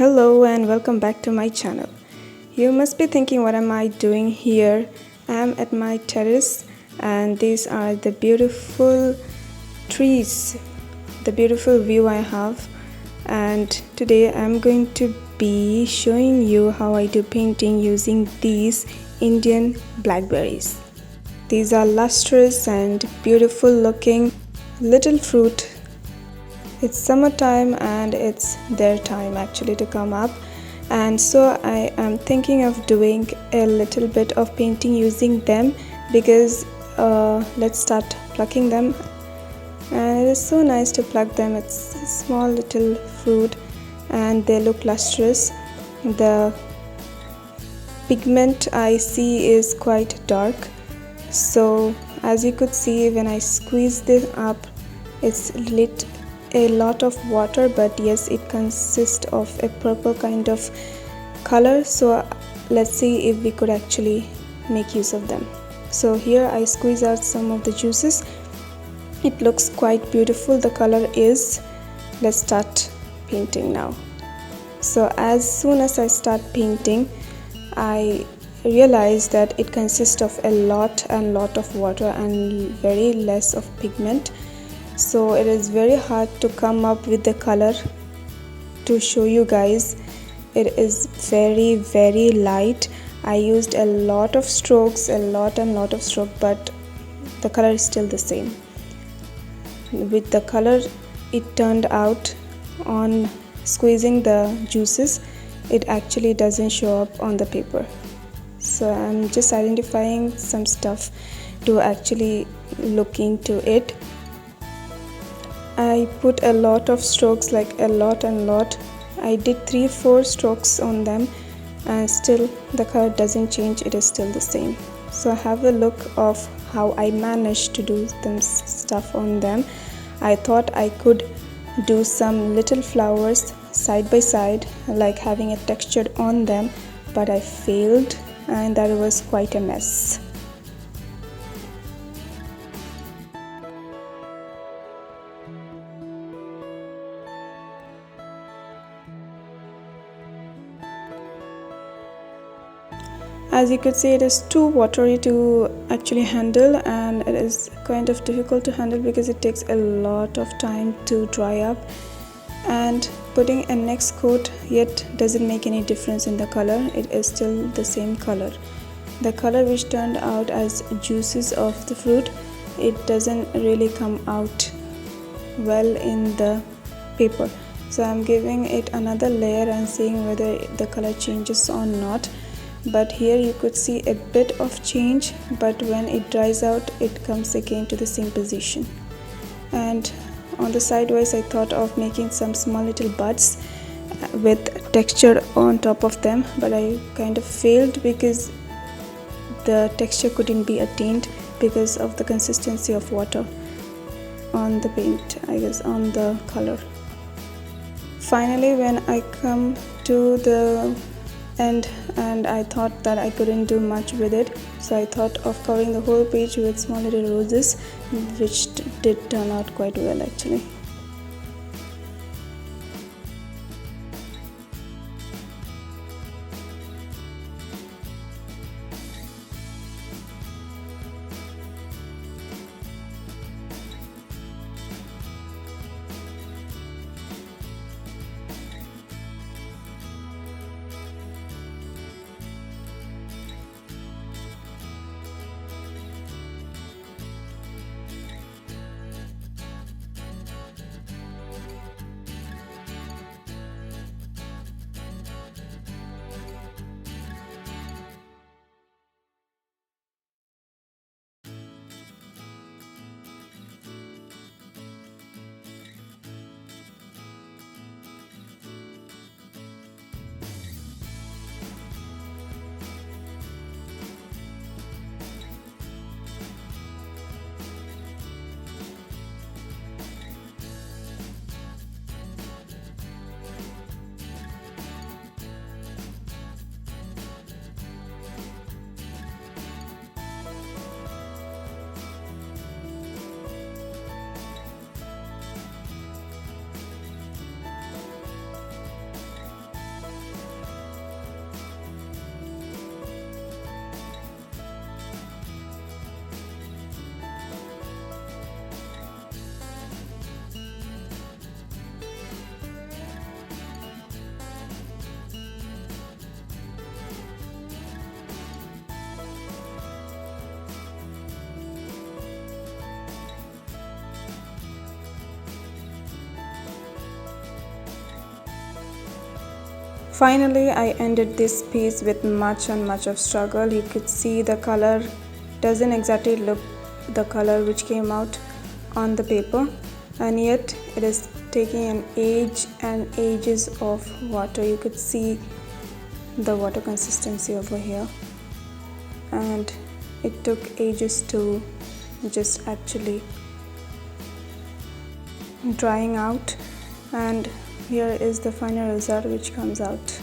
Hello and welcome back to my channel. You must be thinking, what am I doing here? I am at my terrace and these are the beautiful trees, the beautiful view I have, and today I'm going to be showing you how I do painting using these Indian blackberries. These are lustrous and beautiful looking little fruit. It's summertime and it's their time actually to come up, and so I am thinking of doing a little bit of painting using them because let's start plucking them. And it is so nice to pluck them. It's a small little fruit and they look lustrous. The pigment I see is quite dark, so as you could see when I squeeze this up, it's lit a lot of water, but yes, it consists of a purple kind of color. So let's see if we could actually make use of them. So here I squeeze out some of the juices. It looks quite beautiful, the color is. Let's start painting now. So as soon as I start painting, I realize that it consists of a lot of water and very less of pigment. So it is very hard to come up with the color to show you guys. It is very light. I used a lot of strokes, a lot of strokes, but the color is still the same. With the color it turned out on squeezing the juices, it actually doesn't show up on the paper. So I'm just identifying some stuff to actually look into it. I put a lot of strokes, like a lot. I did 3-4 strokes on them and still the color doesn't change, it is still the same. So have a look of how I managed to do some stuff on them. I thought I could do some little flowers side by side, like having a texture on them, but I failed and that was quite a mess. As you could see, it is too watery to actually handle, and it is kind of difficult to handle because it takes a lot of time to dry up, and putting a next coat yet doesn't make any difference in the color. It is still the same color. The color which turned out as juices of the fruit, it doesn't really come out well in the paper. So I'm giving it another layer and seeing whether the color changes or not. But here you could see a bit of change, but when it dries out it comes again to the same position. And on the sideways I thought of making some small little buds with texture on top of them, but I kind of failed because the texture couldn't be attained because of the consistency of water on the paint, I guess, on the color. Finally, when I come to the end and I thought that I couldn't do much with it, so I thought of covering the whole page with small little roses, which did turn out quite well actually. Finally, I ended this piece with much of struggle. You could see the color doesn't exactly look the color which came out on the paper, and yet it is taking an age and ages of water. You could see the water consistency over here, and it took ages to just actually drying out, and here is the final result which comes out.